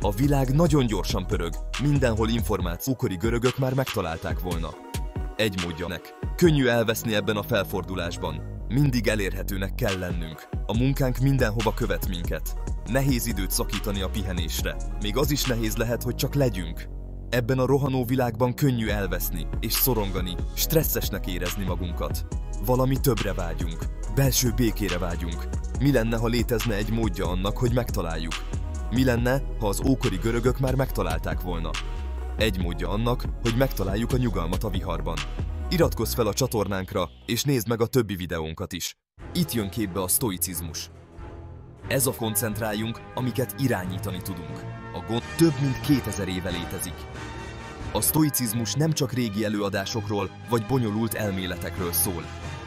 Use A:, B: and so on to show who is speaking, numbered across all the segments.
A: A világ nagyon gyorsan pörög, mindenhol információ. Ókori görögök már megtalálták volna. Egy módjának. Könnyű elveszni ebben a felfordulásban. Mindig elérhetőnek kell lennünk. A munkánk mindenhova követ minket. Nehéz időt szakítani a pihenésre. Még az is nehéz lehet, hogy csak legyünk. Ebben a rohanó világban könnyű elveszni és szorongani, stresszesnek érezni magunkat. Valami többre vágyunk, belső békére vágyunk. Mi lenne, ha létezne egy módja annak, hogy megtaláljuk? Mi lenne, ha az ókori görögök már megtalálták volna? Egy módja annak, hogy megtaláljuk a nyugalmat a viharban. Iratkozz fel a csatornánkra, és nézd meg a többi videónkat is. Itt jön képbe a sztoicizmus. Ez a koncentráljunk, amiket irányítani tudunk. A gond több mint 2000 éve létezik. A sztoicizmus nem csak régi előadásokról vagy bonyolult elméletekről szól.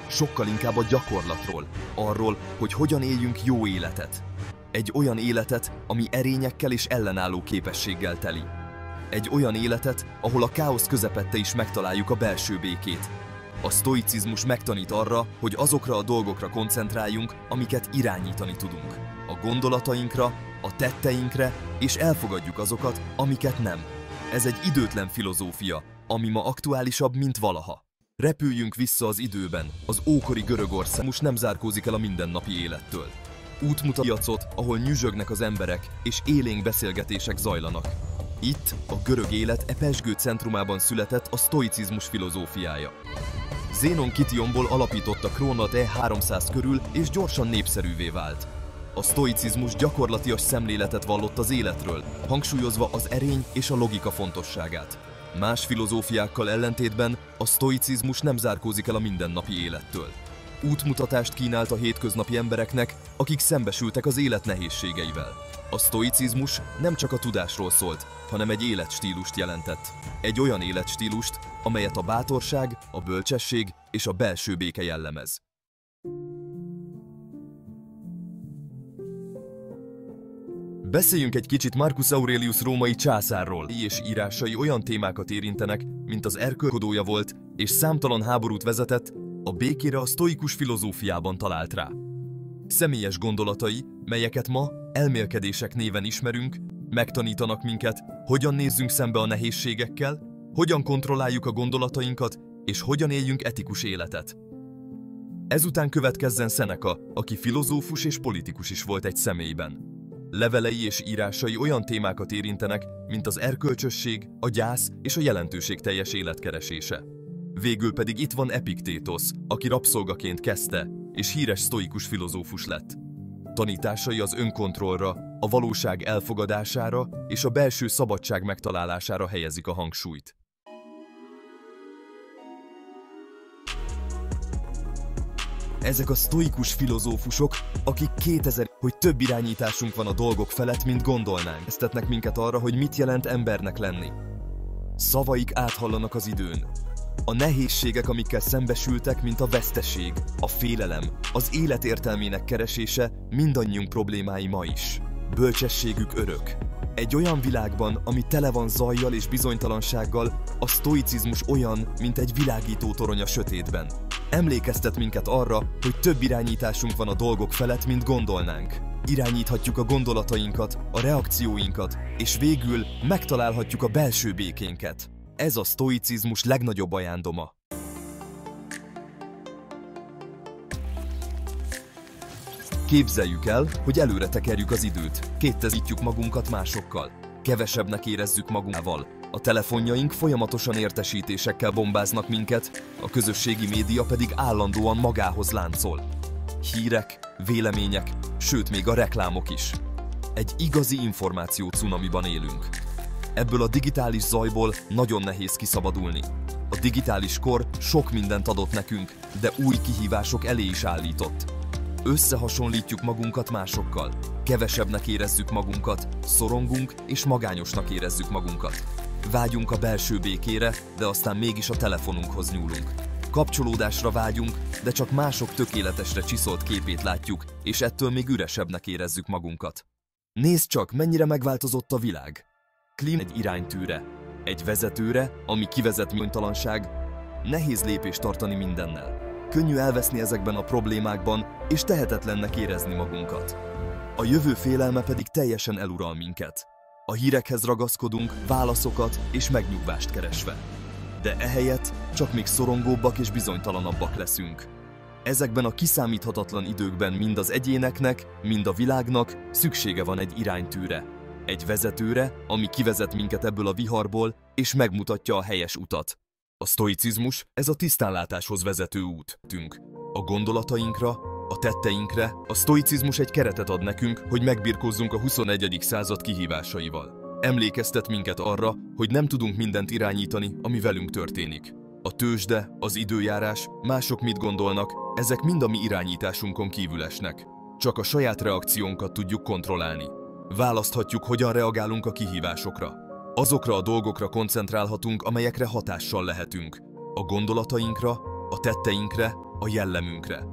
A: Sokkal inkább a gyakorlatról, arról, hogy hogyan éljünk jó életet. Egy olyan életet, ami erényekkel és ellenálló képességgel teli. Egy olyan életet, ahol a káosz közepette is megtaláljuk a belső békét. A sztoicizmus megtanít arra, hogy azokra a dolgokra koncentráljunk, amiket irányítani tudunk. A gondolatainkra, a tetteinkre, és elfogadjuk azokat, amiket nem. Ez egy időtlen filozófia, ami ma aktuálisabb, mint valaha. Repüljünk vissza az időben, az ókori Görögország most nem zárkózik el a mindennapi élettől. Útmutat piacot, ahol nyüzsögnek az emberek, és élénk beszélgetések zajlanak. Itt, a görög élet pezsgő centrumában született a sztoicizmus filozófiája. Zénon Kitionból alapította Krónot E300 körül, és gyorsan népszerűvé vált. A sztoicizmus gyakorlatias szemléletet vallott az életről, hangsúlyozva az erény és a logika fontosságát. Más filozófiákkal ellentétben a sztoicizmus nem zárkózik el a mindennapi élettől. Útmutatást kínált a hétköznapi embereknek, akik szembesültek az élet nehézségeivel. A sztoicizmus nem csak a tudásról szólt, hanem egy életstílust jelentett. Egy olyan életstílust, amelyet a bátorság, a bölcsesség és a belső béke jellemez. Beszéljünk egy kicsit Marcus Aurelius római császárról, és írásai olyan témákat érintenek, mint az erkölcskodója volt, és számtalan háborút vezetett, a békére a sztoikus filozófiában talált rá. Személyes gondolatai, melyeket ma elmélkedések néven ismerünk, megtanítanak minket, hogyan nézzünk szembe a nehézségekkel, hogyan kontrolláljuk a gondolatainkat, és hogyan éljünk etikus életet. Ezután következzen Seneca, aki filozófus és politikus is volt egy személyben. Levelei és írásai olyan témákat érintenek, mint az erkölcsösség, a gyász és a jelentőségteljes életkeresése. Végül pedig itt van Epiktétosz, aki rabszolgaként kezdte, és híres sztoikus filozófus lett. Tanításai az önkontrollra, a valóság elfogadására és a belső szabadság megtalálására helyezik a hangsúlyt. Ezek a sztoikus filozófusok, akik 2000, hogy több irányításunk van a dolgok felett, mint gondolnánk. Eztetnek minket arra, hogy mit jelent embernek lenni. Szavaik áthallanak az időn. A nehézségek, amikkel szembesültek, mint a veszteség, a félelem, az élet értelmének keresése mindannyiunk problémái ma is. Bölcsességük örök. Egy olyan világban, ami tele van zajjal és bizonytalansággal, a sztoicizmus olyan, mint egy világító torony a sötétben. Emlékeztet minket arra, hogy több irányításunk van a dolgok felett, mint gondolnánk. Irányíthatjuk a gondolatainkat, a reakcióinkat, és végül megtalálhatjuk a belső békénket. Ez a sztoicizmus legnagyobb ajándoma. Képzeljük el, hogy előre tekerjük az időt, kétezítjük magunkat másokkal, kevesebbnek érezzük magunkával. A telefonjaink folyamatosan értesítésekkel bombáznak minket, a közösségi média pedig állandóan magához láncol. Hírek, vélemények, sőt még a reklámok is. Egy igazi információ cunamiban élünk. Ebből a digitális zajból nagyon nehéz kiszabadulni. A digitális kor sok mindent adott nekünk, de új kihívások elé is állított. Összehasonlítjuk magunkat másokkal, kevesebbnek érezzük magunkat, szorongunk és magányosnak érezzük magunkat. Vágyunk a belső békére, de aztán mégis a telefonunkhoz nyúlunk. Kapcsolódásra vágyunk, de csak mások tökéletesre csiszolt képét látjuk, és ettől még üresebbnek érezzük magunkat. Nézd csak, mennyire megváltozott a világ! Egy iránytűre, egy vezetőre, ami kivezet bizonytalanság, nehéz lépést tartani mindennel. Könnyű elveszni ezekben a problémákban, és tehetetlennek érezni magunkat. A jövő félelme pedig teljesen elural minket. A hírekhez ragaszkodunk, válaszokat és megnyugvást keresve. De ehelyett csak még szorongóbbak és bizonytalanabbak leszünk. Ezekben a kiszámíthatatlan időkben mind az egyéneknek, mind a világnak szüksége van egy iránytűre. Egy vezetőre, ami kivezet minket ebből a viharból, és megmutatja a helyes utat. A sztoicizmus, ez a tisztánlátáshoz vezető útünk. A gondolatainkra, a tetteinkre, a sztoicizmus egy keretet ad nekünk, hogy megbirkózzunk a 21. század kihívásaival. Emlékeztet minket arra, hogy nem tudunk mindent irányítani, ami velünk történik. A tőzsde, az időjárás, mások mit gondolnak, ezek mind a mi irányításunkon kívül esnek. Csak a saját reakciónkat tudjuk kontrollálni. Választhatjuk, hogyan reagálunk a kihívásokra. Azokra a dolgokra koncentrálhatunk, amelyekre hatással lehetünk. A gondolatainkra, a tetteinkre, a jellemünkre.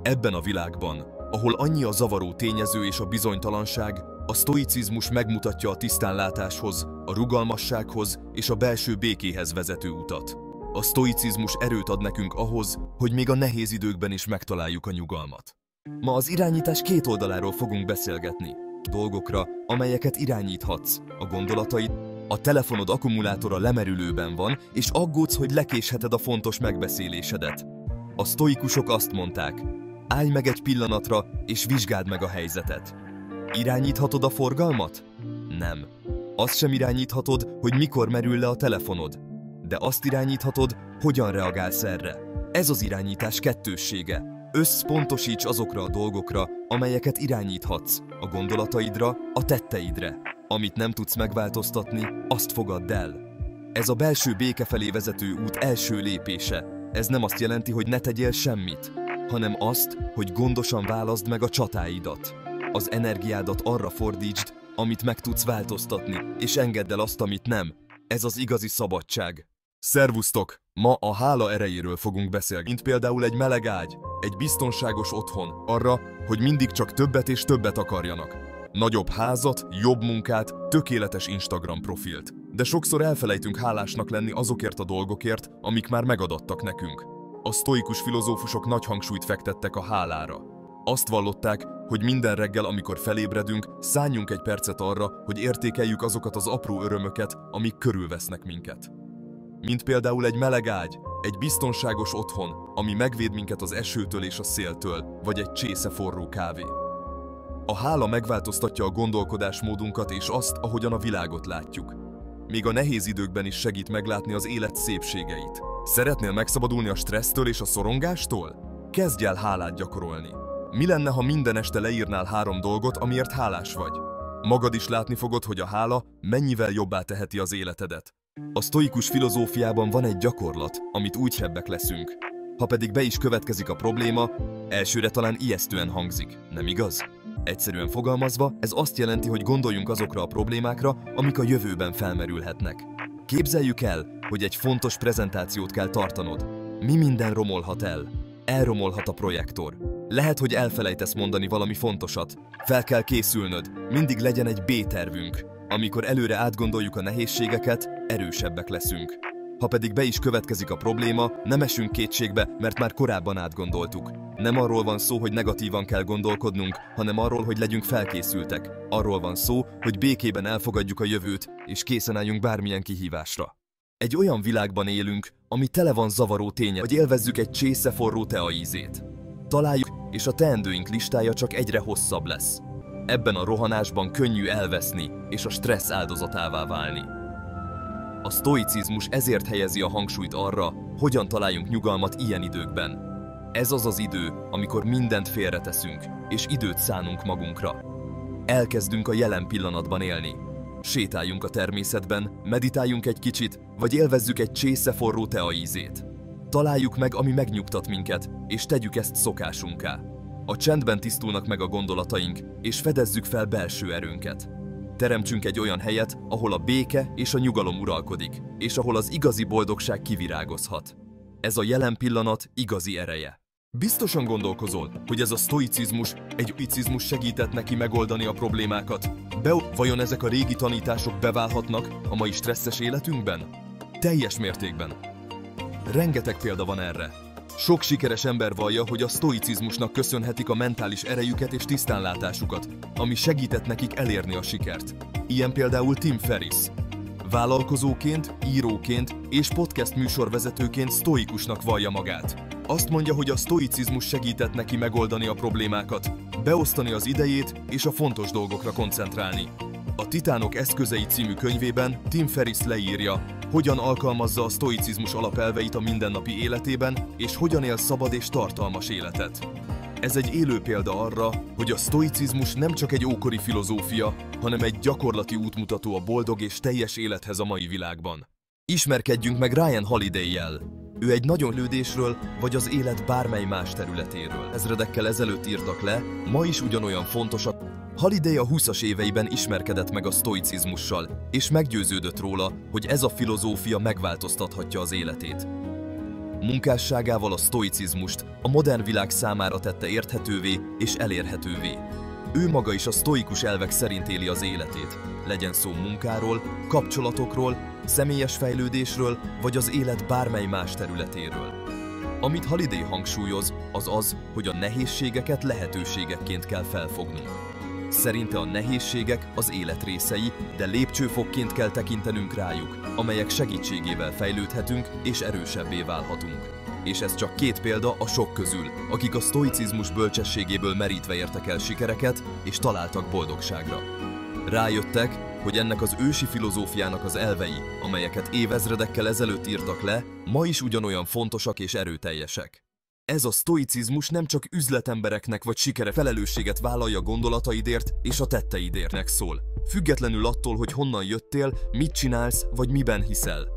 A: Ebben a világban, ahol annyi a zavaró tényező és a bizonytalanság, a sztoicizmus megmutatja a tisztánlátáshoz, a rugalmassághoz és a belső békéhez vezető utat. A sztoicizmus erőt ad nekünk ahhoz, hogy még a nehéz időkben is megtaláljuk a nyugalmat. Ma az irányítás két oldaláról fogunk beszélgetni. Dolgokra, amelyeket irányíthatsz, a gondolataid. A telefonod akkumulátora lemerülőben van, és aggódsz, hogy lekésheted a fontos megbeszélésedet. A sztoikusok azt mondták, állj meg egy pillanatra, és vizsgáld meg a helyzetet. Irányíthatod a forgalmat? Nem. Azt sem irányíthatod, hogy mikor merül le a telefonod. De azt irányíthatod, hogyan reagálsz erre. Ez az irányítás kettőssége. Összpontosíts azokra a dolgokra, amelyeket irányíthatsz, a gondolataidra, a tetteidre. Amit nem tudsz megváltoztatni, azt fogadd el. Ez a belső béke felé vezető út első lépése. Ez nem azt jelenti, hogy ne tegyél semmit, hanem azt, hogy gondosan válaszd meg a csatáidat. Az energiádat arra fordítsd, amit meg tudsz változtatni, és engedd el azt, amit nem. Ez az igazi szabadság. Szervusztok! Ma a hála erejéről fogunk beszélni, mint például egy meleg ágy, egy biztonságos otthon, arra, hogy mindig csak többet és többet akarjanak. Nagyobb házat, jobb munkát, tökéletes Instagram profilt. De sokszor elfelejtünk hálásnak lenni azokért a dolgokért, amik már megadattak nekünk. A sztoikus filozófusok nagy hangsúlyt fektettek a hálára. Azt vallották, hogy minden reggel, amikor felébredünk, szálljunk egy percet arra, hogy értékeljük azokat az apró örömöket, amik körülvesznek minket. Mint például egy meleg ágy, egy biztonságos otthon, ami megvéd minket az esőtől és a széltől, vagy egy csésze forró kávé. A hála megváltoztatja a gondolkodásmódunkat és azt, ahogyan a világot látjuk. Még a nehéz időkben is segít meglátni az élet szépségeit. Szeretnél megszabadulni a stressztől és a szorongástól? Kezdj el hálát gyakorolni. Mi lenne, ha minden este leírnál 3 dolgot, amiért hálás vagy? Magad is látni fogod, hogy a hála mennyivel jobbá teheti az életedet. A sztoikus filozófiában van egy gyakorlat, amit úgy sebbek leszünk. Ha pedig be is következik a probléma, elsőre talán ijesztően hangzik, nem igaz? Egyszerűen fogalmazva, ez azt jelenti, hogy gondoljunk azokra a problémákra, amik a jövőben felmerülhetnek. Képzeljük el, hogy egy fontos prezentációt kell tartanod. Mi minden romolhat el? Elromolhat a projektor. Lehet, hogy elfelejtesz mondani valami fontosat. Fel kell készülnöd, mindig legyen egy B-tervünk. Amikor előre átgondoljuk a nehézségeket, erősebbek leszünk. Ha pedig be is következik a probléma, nem esünk kétségbe, mert már korábban átgondoltuk. Nem arról van szó, hogy negatívan kell gondolkodnunk, hanem arról, hogy legyünk felkészültek. Arról van szó, hogy békében elfogadjuk a jövőt, és készen álljunk bármilyen kihívásra. Egy olyan világban élünk, ami tele van zavaró ténye, hogy élvezzük egy csésze forró teaízét. Találjuk, és a teendőink listája csak egyre hosszabb lesz. Ebben a rohanásban könnyű elveszni, és a stressz áldozatává válni. A sztoicizmus ezért helyezi a hangsúlyt arra, hogyan találjunk nyugalmat ilyen időkben. Ez az az idő, amikor mindent félreteszünk, és időt szánunk magunkra. Elkezdünk a jelen pillanatban élni. Sétáljunk a természetben, meditáljunk egy kicsit, vagy élvezzük egy csésze forró teaízét. Találjuk meg, ami megnyugtat minket, és tegyük ezt szokásunká. A csendben tisztulnak meg a gondolataink, és fedezzük fel belső erőnket. Teremtsünk egy olyan helyet, ahol a béke és a nyugalom uralkodik, és ahol az igazi boldogság kivirágozhat. Ez a jelen pillanat igazi ereje. Biztosan gondolkozol, hogy ez a sztoicizmus segített neki megoldani a problémákat? Vajon ezek a régi tanítások beválhatnak a mai stresszes életünkben? Teljes mértékben. Rengeteg példa van erre. Sok sikeres ember vallja, hogy a sztoicizmusnak köszönhetik a mentális erejüket és tisztánlátásukat, ami segített nekik elérni a sikert. Ilyen például Tim Ferriss. Vállalkozóként, íróként és podcast műsorvezetőként sztoikusnak vallja magát. Azt mondja, hogy a sztoicizmus segített neki megoldani a problémákat, beosztani az idejét és a fontos dolgokra koncentrálni. A Titánok eszközei című könyvében Tim Ferriss leírja, hogyan alkalmazza a sztoicizmus alapelveit a mindennapi életében, és hogyan él szabad és tartalmas életet. Ez egy élő példa arra, hogy a sztoicizmus nem csak egy ókori filozófia, hanem egy gyakorlati útmutató a boldog és teljes élethez a mai világban. Ismerkedjünk meg Ryan Holiday-jel. Ő egy nagyon lődésről, vagy az élet bármely más területéről. Ezredekkel ezelőtt írtak le, ma is ugyanolyan fontosak. Holiday a 20-as éveiben ismerkedett meg a sztoicizmussal, és meggyőződött róla, hogy ez a filozófia megváltoztathatja az életét. Munkásságával a sztoicizmust a modern világ számára tette érthetővé és elérhetővé. Ő maga is a sztoikus elvek szerint éli az életét, legyen szó munkáról, kapcsolatokról, személyes fejlődésről, vagy az élet bármely más területéről. Amit Holiday hangsúlyoz, az az, hogy a nehézségeket lehetőségekként kell felfognunk. Szerinte a nehézségek az élet részei, de lépcsőfokként kell tekintenünk rájuk, amelyek segítségével fejlődhetünk és erősebbé válhatunk. És ez csak két példa a sok közül, akik a sztoicizmus bölcsességéből merítve értek el sikereket és találtak boldogságra. Rájöttek, hogy ennek az ősi filozófiának az elvei, amelyeket évezredekkel ezelőtt írtak le, ma is ugyanolyan fontosak és erőteljesek. Ez a sztoicizmus nem csak üzletembereknek vagy sikere felelősséget vállalja gondolataidért és a tetteidérnek szól, függetlenül attól, hogy honnan jöttél, mit csinálsz vagy miben hiszel.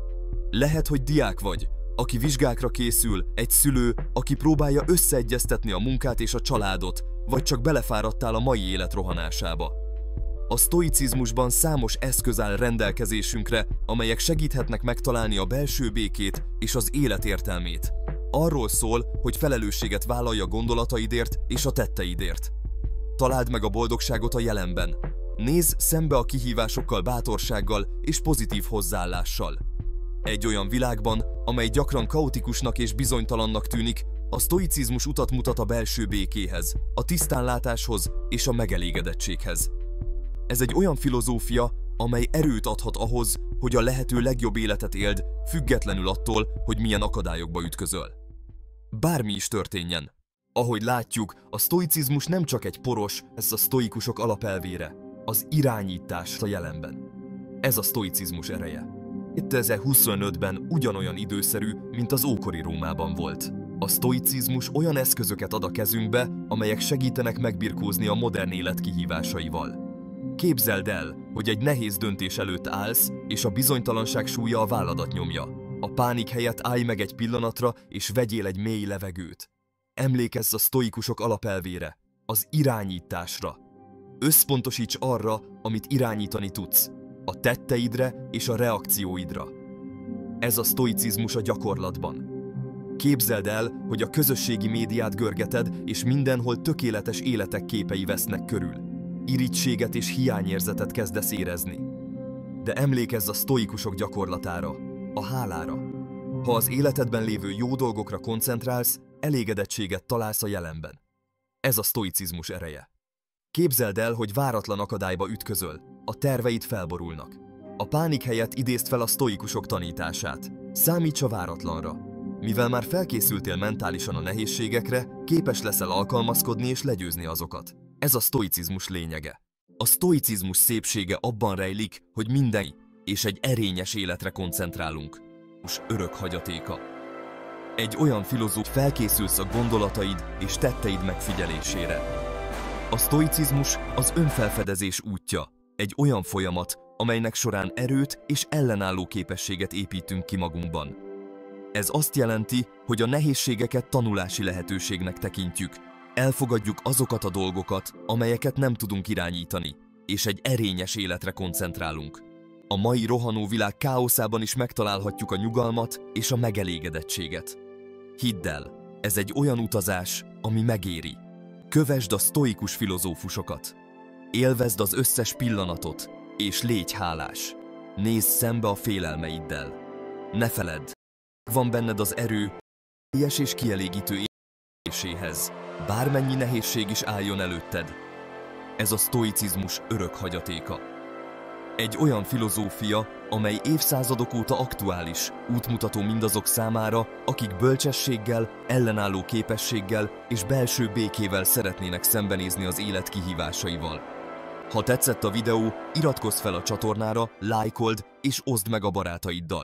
A: Lehet, hogy diák vagy, aki vizsgákra készül, egy szülő, aki próbálja összeegyeztetni a munkát és a családot, vagy csak belefáradtál a mai élet rohanásába. A sztoicizmusban számos eszköz áll rendelkezésünkre, amelyek segíthetnek megtalálni a belső békét és az élet értelmét. Arról szól, hogy felelősséget vállalj a gondolataidért és a tetteidért. Találd meg a boldogságot a jelenben. Nézz szembe a kihívásokkal bátorsággal és pozitív hozzáállással. Egy olyan világban, amely gyakran kaotikusnak és bizonytalannak tűnik, a sztoicizmus utat mutat a belső békéhez, a tisztánlátáshoz és a megelégedettséghez. Ez egy olyan filozófia, amely erőt adhat ahhoz, hogy a lehető legjobb életet éld, függetlenül attól, hogy milyen akadályokba ütközöl. Bármi is történjen. Ahogy látjuk, a sztoicizmus nem csak egy poros, ez a sztoikusok alapelvére, az irányítás a jelenben. Ez a sztoicizmus ereje. 2025-ben ugyanolyan időszerű, mint az ókori Rómában volt. A sztoicizmus olyan eszközöket ad a kezünkbe, amelyek segítenek megbirkózni a modern élet kihívásaival. Képzeld el, hogy egy nehéz döntés előtt állsz, és a bizonytalanság súlya a válladat nyomja. A pánik helyett állj meg egy pillanatra, és vegyél egy mély levegőt. Emlékezz a sztoikusok alapelvére, az irányításra. Összpontosíts arra, amit irányítani tudsz, a tetteidre és a reakcióidra. Ez a sztoicizmus a gyakorlatban. Képzeld el, hogy a közösségi médiát görgeted, és mindenhol tökéletes életek képei vesznek körül. Irítséget és hiányérzetet kezdesz érezni. De emlékezz a sztoikusok gyakorlatára, a hálára. Ha az életedben lévő jó dolgokra koncentrálsz, elégedettséget találsz a jelenben. Ez a sztoicizmus ereje. Képzeld el, hogy váratlan akadályba ütközöl, a terveid felborulnak. A pánik helyett idézd fel a sztoikusok tanítását. Számíts a váratlanra. Mivel már felkészültél mentálisan a nehézségekre, képes leszel alkalmazkodni és legyőzni azokat. Ez a sztoicizmus lényege. A sztoicizmus szépsége abban rejlik, hogy minden és egy erényes életre koncentrálunk. Örök hagyatéka. Egy olyan filozóf, felkészülsz a gondolataid és tetteid megfigyelésére. A sztoicizmus az önfelfedezés útja. Egy olyan folyamat, amelynek során erőt és ellenálló képességet építünk ki magunkban. Ez azt jelenti, hogy a nehézségeket tanulási lehetőségnek tekintjük. Elfogadjuk azokat a dolgokat, amelyeket nem tudunk irányítani, és egy erényes életre koncentrálunk. A mai rohanó világ káoszában is megtalálhatjuk a nyugalmat és a megelégedettséget. Hidd el, ez egy olyan utazás, ami megéri. Kövesd a sztoikus filozófusokat. Élvezd az összes pillanatot, és légy hálás. Nézz szembe a félelmeiddel. Ne feledd, van benned az erő, teljes és kielégítő éléséhez, bármennyi nehézség is álljon előtted. Ez a sztoicizmus örök hagyatéka. Egy olyan filozófia, amely évszázadok óta aktuális, útmutató mindazok számára, akik bölcsességgel, ellenálló képességgel és belső békével szeretnének szembenézni az élet kihívásaival. Ha tetszett a videó, iratkozz fel a csatornára, lájkold és oszd meg a barátaiddal.